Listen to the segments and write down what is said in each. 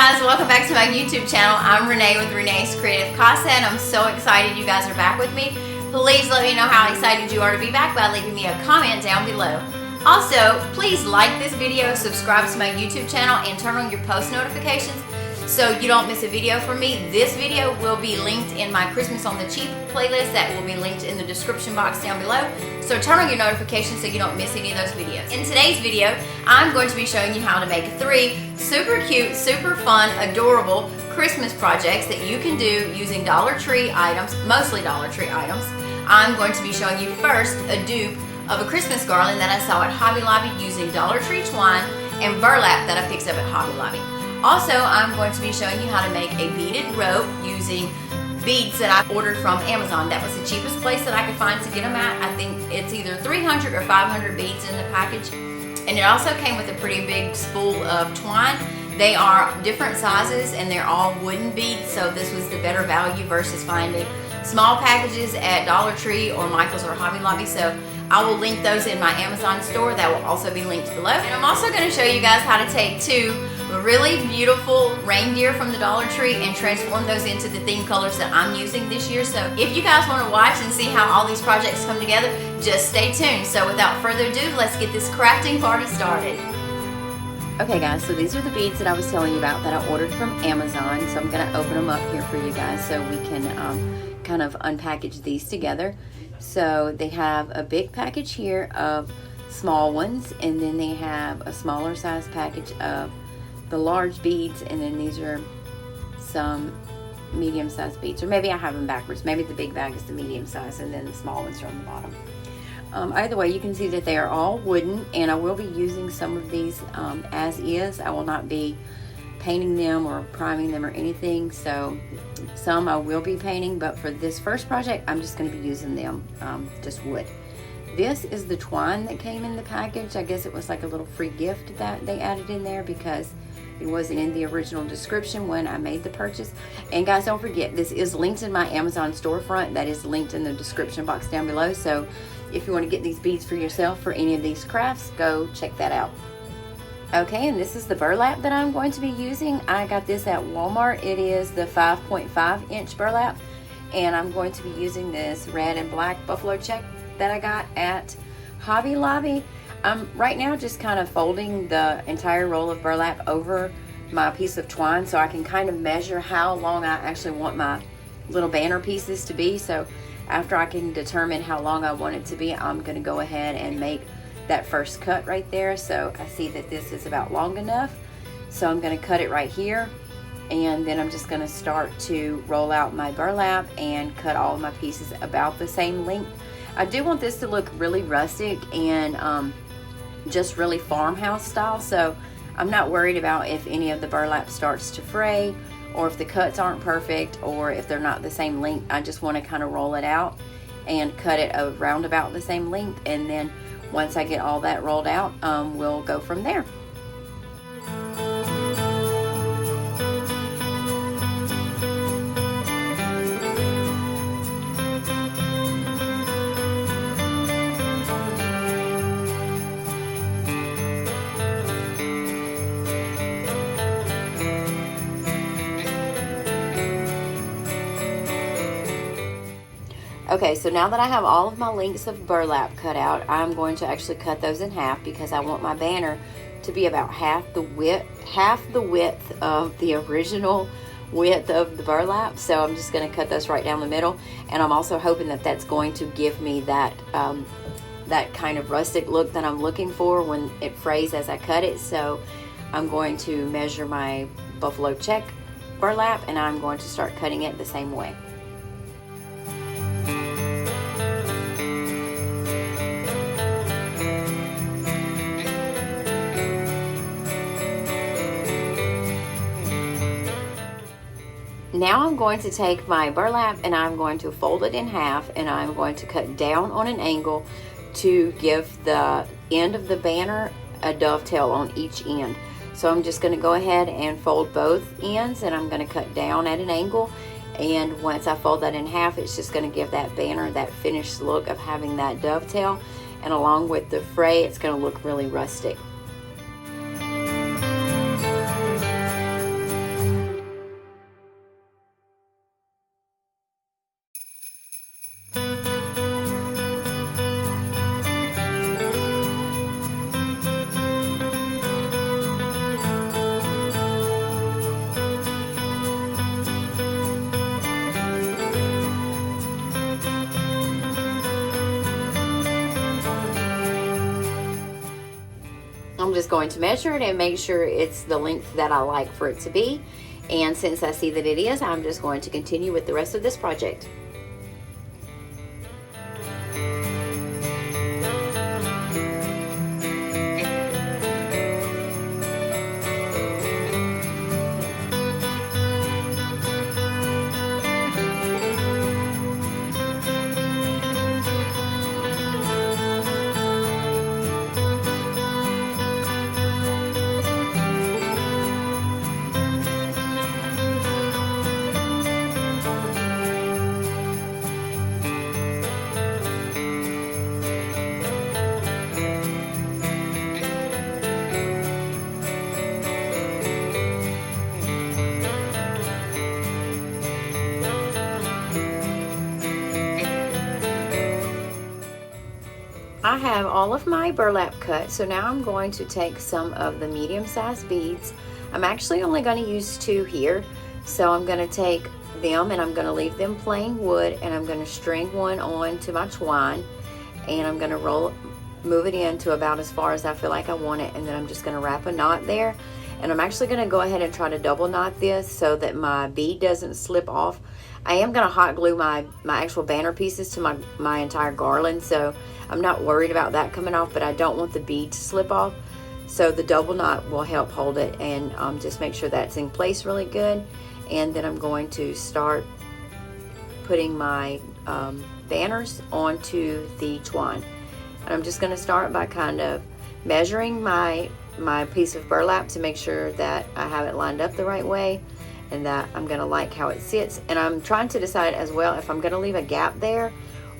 guys, welcome back to my YouTube channel. I'm Renee with Renee's Creative Casa, and I'm so excited you guys are back with me. Please let me know how excited you are to be back by leaving me a comment down below. Also, please like this video, subscribe to my YouTube channel, and turn on your post notifications so you don't miss a video from me. This video will be linked in my Christmas on the Cheap playlist that will be linked in the description box down below. So turn on your notifications so you don't miss any of those videos. In today's video, I'm going to be showing you how to make 3 super cute, super fun, adorable Christmas projects that you can do using Dollar Tree items, mostly Dollar Tree items. I'm going to be showing you first a dupe of a Christmas garland that I saw at Hobby Lobby using Dollar Tree twine and burlap that I picked up at Hobby Lobby. Also, I'm going to be showing you how to make a beaded rope using beads that I ordered from Amazon. That was the cheapest place that I could find to get them at. I think it's either 300 or 500 beads in the package. And it also came with a pretty big spool of twine. They are different sizes and they're all wooden beads, so this was the better value versus finding small packages at Dollar Tree or Michael's or Hobby Lobby. So I will link those in my Amazon store. That will also be linked below. And I'm also going to show you guys how to take 2 really beautiful reindeer from the Dollar Tree and transform those into the theme colors that I'm using this year. So if you guys want to watch and see how all these projects come together, just stay tuned. So without further ado, let's get this crafting party started. Okay guys, so these are the beads that I was telling you about that I ordered from Amazon. So I'm going to open them up here for you guys so we can kind of unpackage these together. So they have a big package here of small ones, and then they have a smaller size package of the large beads, and then these are some medium sized beads, or maybe I have them backwards. Maybe the big bag is the medium size and then the small ones are on the bottom. Either way, you can see that they are all wooden, and I will be using some of these as is. I will not be painting them or priming them or anything, so some I will be painting, but for this first project I'm just going to be using them just wood. This is the twine that came in the package. I guess it was like a little free gift that they added in there because it wasn't in the original description when I made the purchase. And guys, don't forget, this is linked in my Amazon storefront. That is linked in the description box down below. So if you want to get these beads for yourself for any of these crafts, go check that out. Okay, and this is the burlap that I'm going to be using. I got this at Walmart. It is the 5.5 inch burlap, and I'm going to be using this red and black buffalo check that I got at Hobby Lobby. I'm right now just kind of folding the entire roll of burlap over my piece of twine so I can kind of measure how long I actually want my little banner pieces to be. So after I can determine how long I want it to be, I'm going to go ahead and make that first cut right there. So I see that this is about long enough, so I'm going to cut it right here, and then I'm just going to start to roll out my burlap and cut all of my pieces about the same length. I do want this to look really rustic and just really farmhouse style, so I'm not worried about if any of the burlap starts to fray or if the cuts aren't perfect or if they're not the same length. I just want to kind of roll it out and cut it around about the same length, and then once I get all that rolled out, we'll go from there. Okay, so now that I have all of my lengths of burlap cut out, I'm going to actually cut those in half because I want my banner to be about half the width of the original width of the burlap. So I'm just going to cut those right down the middle, and I'm also hoping that that's going to give me that that kind of rustic look that I'm looking for when it frays as I cut it. So I'm going to measure my buffalo check burlap, and I'm going to start cutting it the same way. Now I'm going to take my burlap and I'm going to fold it in half, and I'm going to cut down on an angle to give the end of the banner a dovetail on each end. So I'm just going to go ahead and fold both ends, and I'm going to cut down at an angle, and once I fold that in half, it's just going to give that banner that finished look of having that dovetail, and along with the fray, it's going to look really rustic. just going to measure it and make sure it's the length that I like for it to be. And since I see that it is, I'm just going to continue with the rest of this project. I have all of my burlap cut, so now I'm going to take some of the medium-sized beads. I'm actually only going to use 2 here, so I'm going to take them and I'm going to leave them plain wood, and I'm going to string one on to my twine, and I'm going to move it in to about as far as I feel like I want it, and then I'm just going to wrap a knot there. And I'm actually going to go ahead and try to double knot this so that my bead doesn't slip off. I am going to hot glue my actual banner pieces to my entire garland, so I'm not worried about that coming off, but I don't want the bead to slip off. So the double knot will help hold it and just make sure that's in place really good. And then I'm going to start putting my banners onto the twine. And I'm just going to start by kind of measuring my piece of burlap to make sure that I have it lined up the right way and that I'm going to like how it sits. And I'm trying to decide as well if I'm going to leave a gap there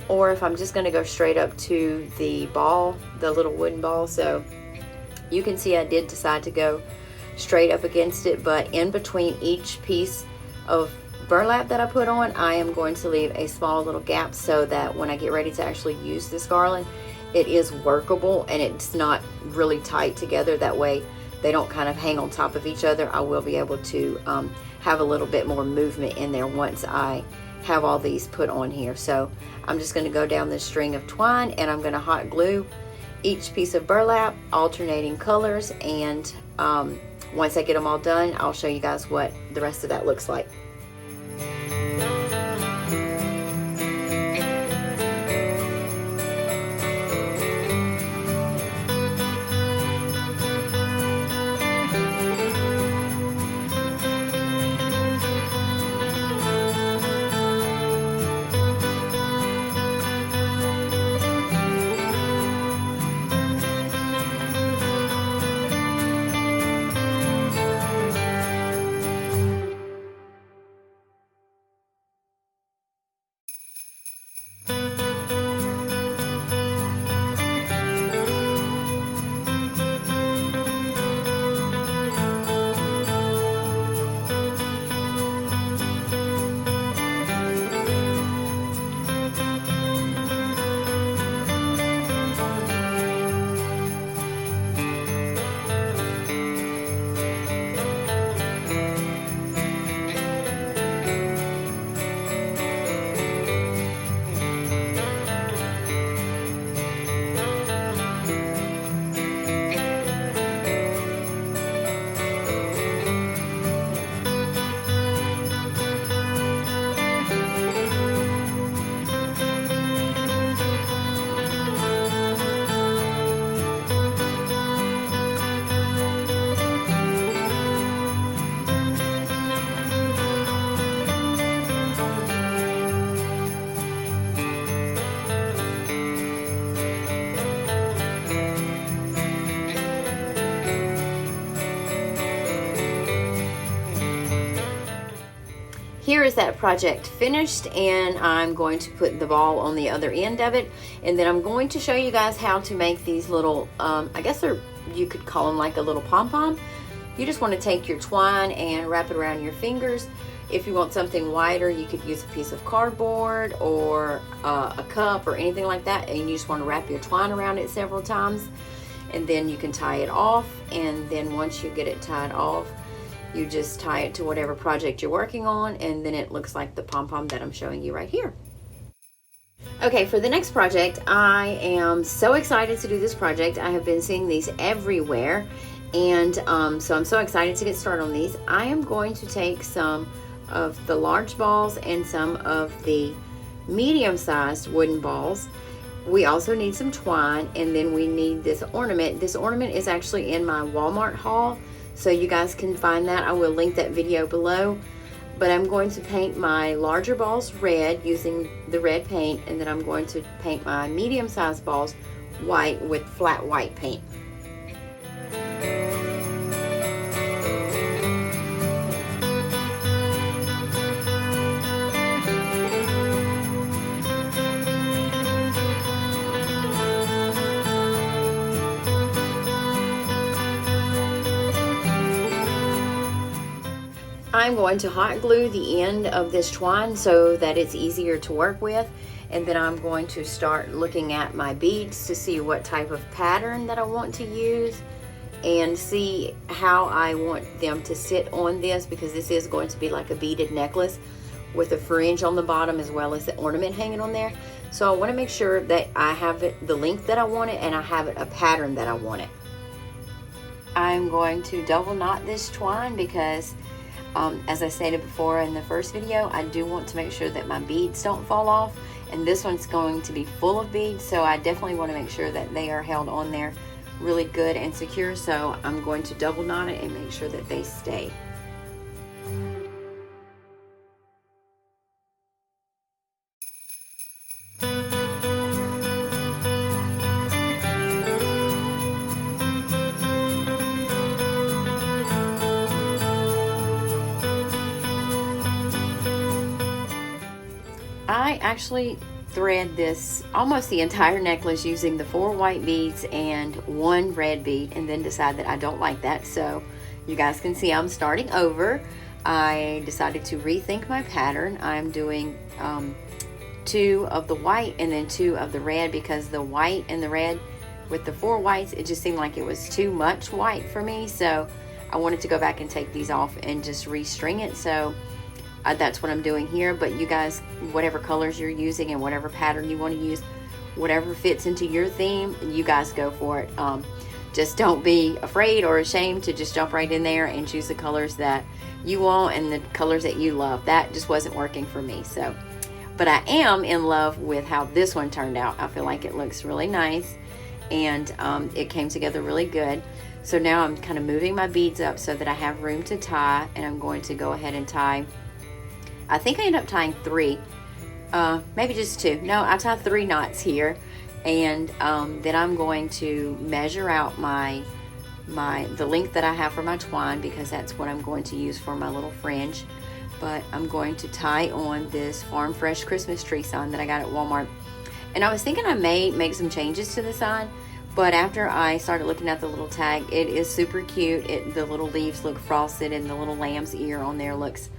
or if I'm just going to go straight up to the ball, the little wooden ball. So you can see I did decide to go straight up against it, but in between each piece of burlap that I put on, I am going to leave a small little gap so that when I get ready to actually use this garland, it is workable and it's not really tight together. That way they don't kind of hang on top of each other. I will be able to have a little bit more movement in there once I have all these put on here. So I'm just going to go down this string of twine and I'm going to hot glue each piece of burlap, alternating colors, and once I get them all done, I'll show you guys what the rest of that looks like. Here is that project finished, and I'm going to put the ball on the other end of it, and then I'm going to show you guys how to make these little, I guess you could call them like a little pom-pom. You just want to take your twine and wrap it around your fingers. If you want something wider, you could use a piece of cardboard or a cup or anything like that, and you just want to wrap your twine around it several times, and then you can tie it off. And then once you get it tied off, you just tie it to whatever project you're working on, and then it looks like the pom-pom that I'm showing you right here. Okay, for the next project, I am so excited to do this project. I have been seeing these everywhere, and so I'm so excited to get started on these. I am going to take some of the large balls and some of the medium-sized wooden balls. We also need some twine, and then we need this ornament. This ornament is actually in my Walmart haul, so you guys can find that. I will link that video below. But I'm going to paint my larger balls red using the red paint, and then I'm going to paint my medium-sized balls white with flat white paint. I'm going to hot glue the end of this twine so that it's easier to work with, and then I'm going to start looking at my beads to see what type of pattern that I want to use and see how I want them to sit on this, because this is going to be like a beaded necklace with a fringe on the bottom as well as the ornament hanging on there. So I want to make sure that I have it the length that I want it, and I have it a pattern that I want it. I'm going to double knot this twine because as I stated before in the first video, I do want to make sure that my beads don't fall off, and this one's going to be full of beads, so I definitely want to make sure that they are held on there really good and secure. So I'm going to double knot it and make sure that they stay. I actually thread this almost the entire necklace using the 4 white beads and 1 red bead, and then decide that I don't like that. So you guys can see I'm starting over. I decided to rethink my pattern. I'm doing 2 of the white and then 2 of the red, because the white and the red with the 4 whites, it just seemed like it was too much white for me. So I wanted to go back and take these off and just restring it. So that's what I'm doing here. But you guys, whatever colors you're using and whatever pattern you want to use, whatever fits into your theme, you guys go for it. Just don't be afraid or ashamed to just jump right in there and choose the colors that you want and the colors that you love. That just wasn't working for me. So, but I am in love with how this one turned out. I feel like it looks really nice, and it came together really good. So now I'm kind of moving my beads up so that I have room to tie, and I'm going to go ahead and tie. I think I end up tying 3, maybe just 2. No, I tied 3 knots here, and then I'm going to measure out the length that I have for my twine, because that's what I'm going to use for my little fringe. But I'm going to tie on this Farm Fresh Christmas tree sign that I got at Walmart. And I was thinking I may make some changes to the sign, but after I started looking at the little tag, it is super cute. The little leaves look frosted, and the little lamb's ear on there looks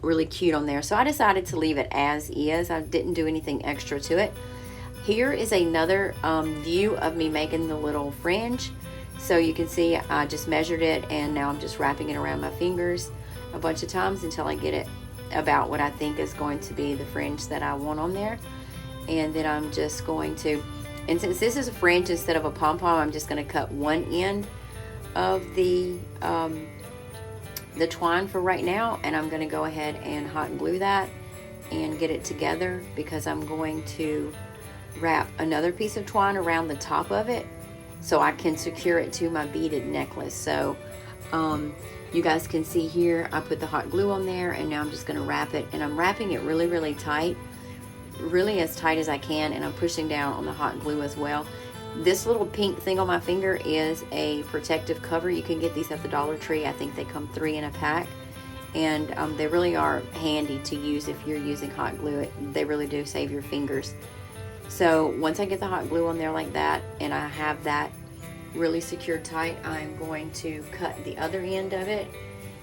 really cute on there. So I decided to leave it as is. I didn't do anything extra to it. Here is another view of me making the little fringe. So you can see I just measured it, and now I'm just wrapping it around my fingers a bunch of times until I get it about what I think is going to be the fringe that I want on there. And then I'm just going to, and since this is a fringe instead of a pom-pom, I'm just going to cut one end of the twine for right now, and I'm going to go ahead and hot glue that and get it together, because I'm going to wrap another piece of twine around the top of it so I can secure it to my beaded necklace. So you guys can see here I put the hot glue on there, and now I'm just going to wrap it, and I'm wrapping it really, really tight, really as tight as I can, and I'm pushing down on the hot glue as well. This little pink thing on my finger is a protective cover. You can get these at the Dollar Tree. I think they come 3 in a pack, and they really are handy to use if you're using hot glue. They really do save your fingers. So once I get the hot glue on there like that, and I have that really secured tight, I'm going to cut the other end of it,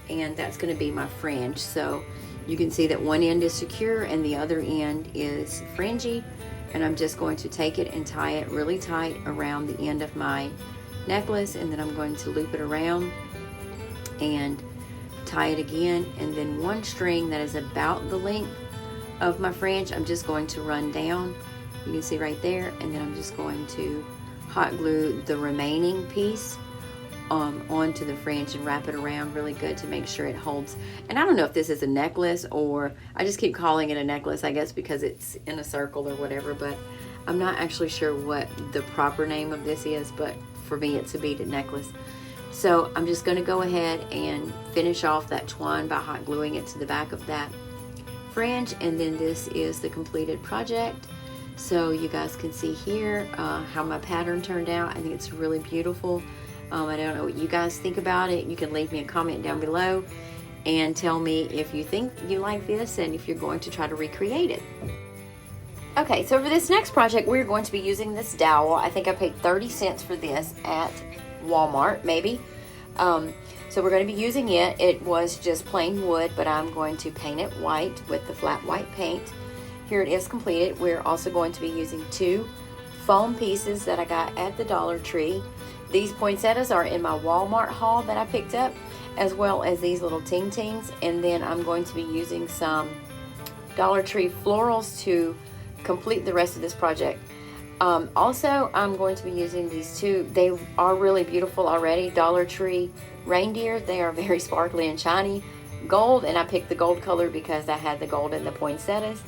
and that's going to be my fringe. So you can see that one end is secure and the other end is fringy, and I'm just going to take it and tie it really tight around the end of my necklace, and then I'm going to loop it around and tie it again, and then one string that is about the length of my fringe, I'm just going to run down. You can see right there, and then I'm just going to hot glue the remaining piece onto the fringe and wrap it around really good to make sure it holds. And I don't know if this is a necklace, or I just keep calling it a necklace, I guess because it's in a circle or whatever, but I'm not actually sure what the proper name of this is, but for me it's a beaded necklace. So I'm just going to go ahead and finish off that twine by hot gluing it to the back of that fringe, and then this is the completed project. So you guys can see here how my pattern turned out. I think it's really beautiful. I don't know what you guys think about it. You can leave me a comment down below and tell me if you think you like this and if you're going to try to recreate it. Okay, so for this next project, we're going to be using this dowel. I think I paid 30 cents for this at Walmart, maybe. So we're going to be using it. It was just plain wood, but I'm going to paint it white with the flat white paint. Here it is completed. We're also going to be using 2 foam pieces that I got at the Dollar Tree. These poinsettias are in my Walmart haul that I picked up, as well as these little ting-tings. And then I'm going to be using some Dollar Tree florals to complete the rest of this project. Also, I'm going to be using these 2. They are really beautiful already. Dollar Tree reindeer. They are very sparkly and shiny gold, and I picked the gold color because I had the gold in the poinsettias.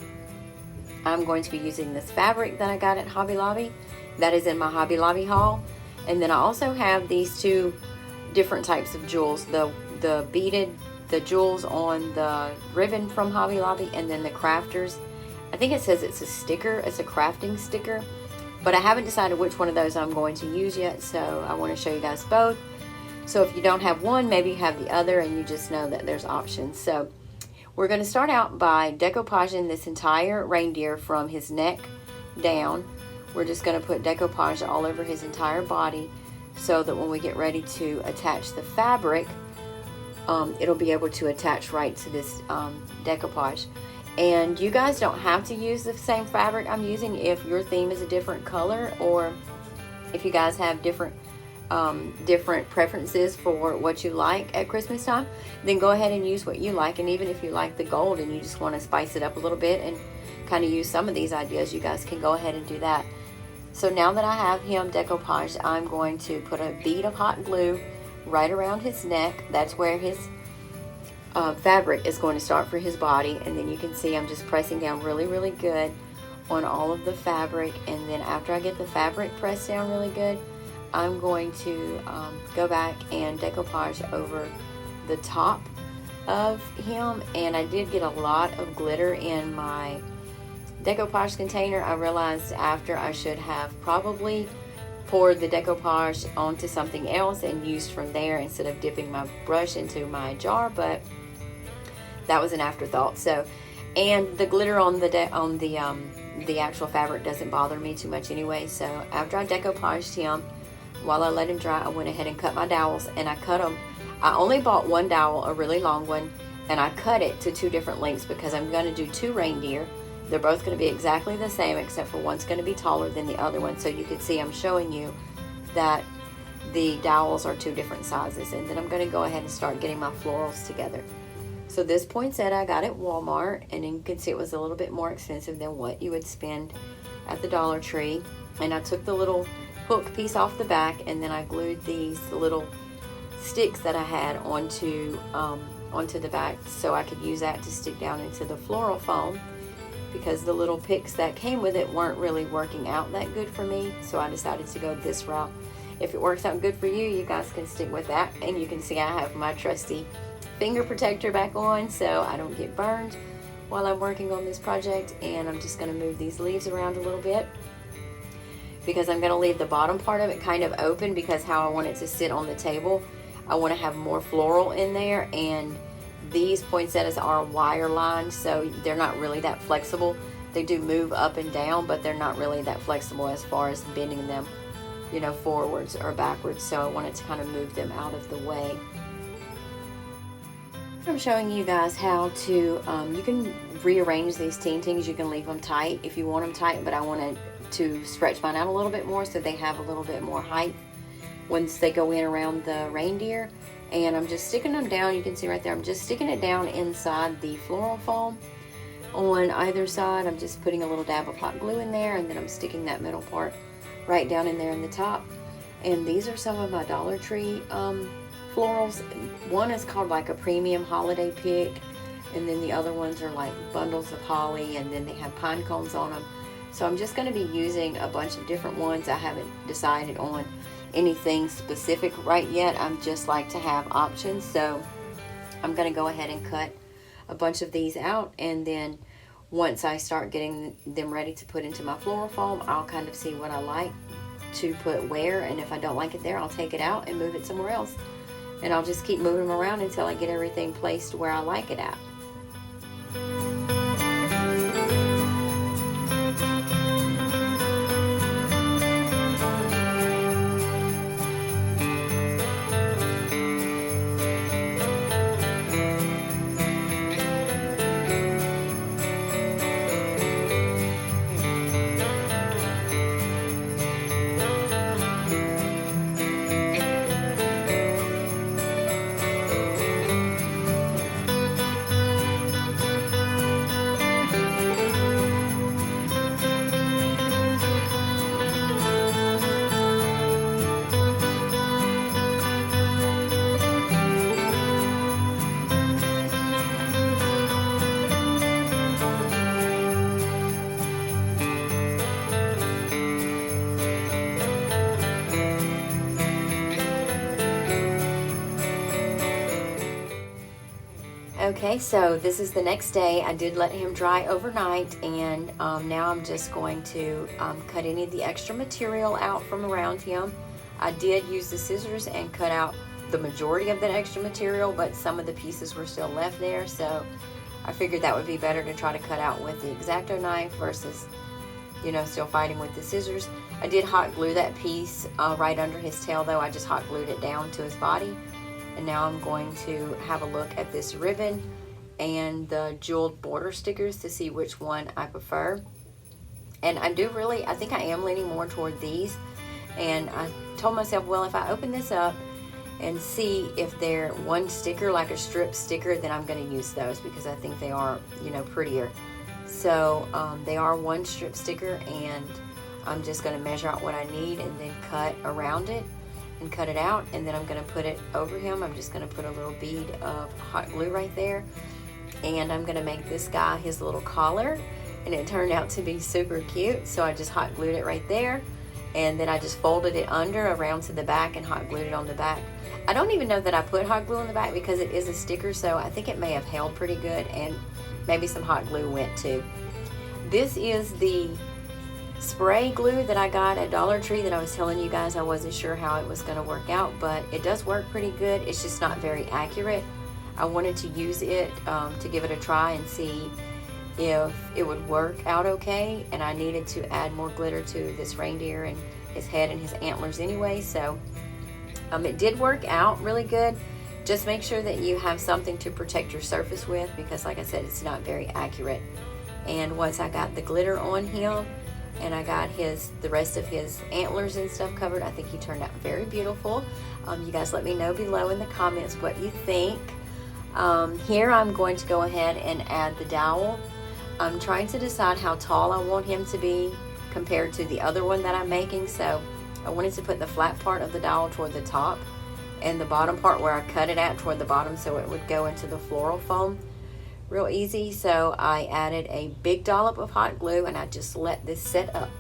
I'm going to be using this fabric that I got at Hobby Lobby. That is in my Hobby Lobby haul. And then I also have these 2 different types of jewels. The beaded, the jewels on the ribbon from Hobby Lobby, and then the crafters. I think it says it's a sticker, it's a crafting sticker. But I haven't decided which one of those I'm going to use yet, so I want to show you guys both. So if you don't have one, maybe you have the other and you just know that there's options. So we're going to start out by decoupaging this entire reindeer from his neck down. We're just going to put decoupage all over his entire body so that when we get ready to attach the fabric, it'll be able to attach right to this decoupage. And you guys don't have to use the same fabric I'm using if your theme is a different color, or if you guys have different preferences for what you like at Christmas time, then go ahead and use what you like. And even if you like the gold and you just want to spice it up a little bit and kind of use some of these ideas, you guys can go ahead and do that. So now that I have him decoupaged, I'm going to put a bead of hot glue right around his neck. That's where his fabric is going to start for his body. And then you can see I'm just pressing down really, really good on all of the fabric. And then after I get the fabric pressed down really good, I'm going to go back and decoupage over the top of him. And I did get a lot of glitter in my decoupage container. I realized after I should have probably poured the decoupage onto something else and used from there instead of dipping my brush into my jar, but that was an afterthought. So, and the glitter on the actual fabric doesn't bother me too much anyway. So after I decoupaged him, while I let him dry, I went ahead and cut my dowels, and I cut them. I only bought one dowel, a really long one, and I cut it to 2 different lengths because I'm going to do 2 reindeer. They're both going to be exactly the same, except for one's going to be taller than the other one. So you can see I'm showing you that the dowels are 2 different sizes. And then I'm going to go ahead and start getting my florals together. So this poinsettia I got at Walmart, and you can see it was a little bit more expensive than what you would spend at the Dollar Tree. And I took the little hook piece off the back, and then I glued these little sticks that I had onto the back so I could use that to stick down into the floral foam, because the little picks that came with it weren't really working out that good for me. So I decided to go this route. If it works out good for you, you guys can stick with that. And you can see I have my trusty finger protector back on so I don't get burned while I'm working on this project. And I'm just going to move these leaves around a little bit because I'm going to leave the bottom part of it kind of open, because how I want it to sit on the table, I want to have more floral in there. And these poinsettias are wire lined, so they're not really that flexible. They do move up and down, but they're not really that flexible as far as bending them, you know, forwards or backwards. So I wanted to kind of move them out of the way. I'm showing you guys how to, you can rearrange these ting-tings. You can leave them tight if you want them tight, but I wanted to stretch mine out a little bit more so they have a little bit more height once they go in around the reindeer. And I'm just sticking them down. You can see right there, I'm just sticking it down inside the floral foam on either side. I'm just putting a little dab of hot glue in there, and then I'm sticking that middle part right down in there in the top. And these are some of my Dollar Tree florals. One is called like a premium holiday pick, and then the other ones are like bundles of holly, and then they have pine cones on them. So I'm just going to be using a bunch of different ones. I haven't decided on anything specific right yet. I'm just like to have options. So I'm going to go ahead and cut a bunch of these out, and then once I start getting them ready to put into my floral foam, I'll kind of see what I like to put where, and if I don't like it there, I'll take it out and move it somewhere else. And I'll just keep moving them around until I get everything placed where I like it at. Okay, so this is the next day. I did let him dry overnight, and now I'm just going to cut any of the extra material out from around him. I did use the scissors and cut out the majority of that extra material, but some of the pieces were still left there, so I figured that would be better to try to cut out with the X-Acto knife versus, you know, still fighting with the scissors. I did hot glue that piece right under his tail, though. I just hot glued it down to his body. And now I'm going to have a look at this ribbon and the jeweled border stickers to see which one I prefer. And I think I am leaning more toward these. And I told myself, well, if I open this up and see if they're one sticker, like a strip sticker, then I'm going to use those because I think they are, you know, prettier. So they are one strip sticker, and I'm just going to measure out what I need and then cut around it and cut it out, and then I'm going to put it over him. I'm just going to put a little bead of hot glue right there, and I'm going to make this guy his little collar, and it turned out to be super cute. So I just hot glued it right there, and then I just folded it under around to the back and hot glued it on the back. I don't even know that I put hot glue on the back because it is a sticker, so I think it may have held pretty good, and maybe some hot glue went too. This is the spray glue that I got at Dollar Tree that I was telling you guys I wasn't sure how it was going to work out, but it does work pretty good. It's just not very accurate. I wanted to use it to give it a try and see if it would work out okay, and I needed to add more glitter to this reindeer and his head and his antlers anyway, so it did work out really good. Just make sure that you have something to protect your surface with, because like I said, it's not very accurate. And once I got the glitter on him and I got the rest of his antlers and stuff covered, I think he turned out very beautiful. You guys let me know below in the comments what you think. Here I'm going to go ahead and add the dowel. I'm trying to decide how tall I want him to be compared to the other one that I'm making, so I wanted to put the flat part of the dowel toward the top and the bottom part where I cut it at toward the bottom so it would go into the floral foam real easy. So I added a big dollop of hot glue and I just let this set up.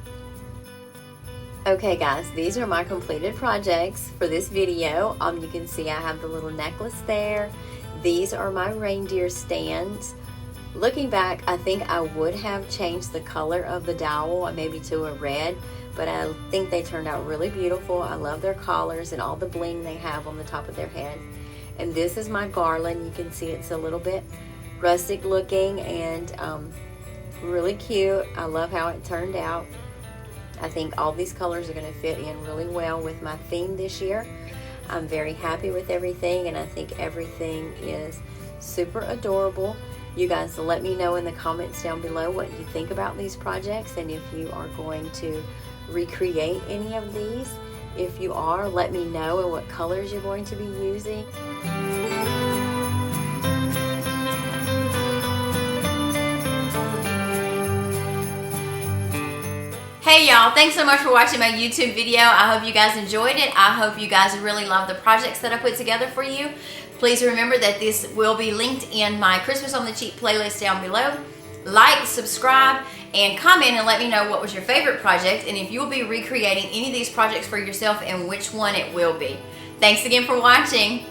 Okay guys, these are my completed projects for this video. You can see I have the little necklace there. These are my reindeer stands. Looking back, I think I would have changed the color of the dowel, maybe to a red, but I think they turned out really beautiful. I love their collars and all the bling they have on the top of their head. And this is my garland. You can see it's a little bit rustic looking and really cute. I love how it turned out. I think all these colors are going to fit in really well with my theme this year. I'm very happy with everything, and I think everything is super adorable. You guys let me know in the comments down below what you think about these projects and if you are going to recreate any of these. If you are, let me know and what colors you're going to be using. Hey y'all, thanks so much for watching my YouTube video. I hope you guys enjoyed it. I hope you guys really love the projects that I put together for you. Please remember that this will be linked in my Christmas on the Cheap playlist down below. Like, subscribe, and comment and let me know what was your favorite project and if you'll be recreating any of these projects for yourself and which one it will be. Thanks again for watching.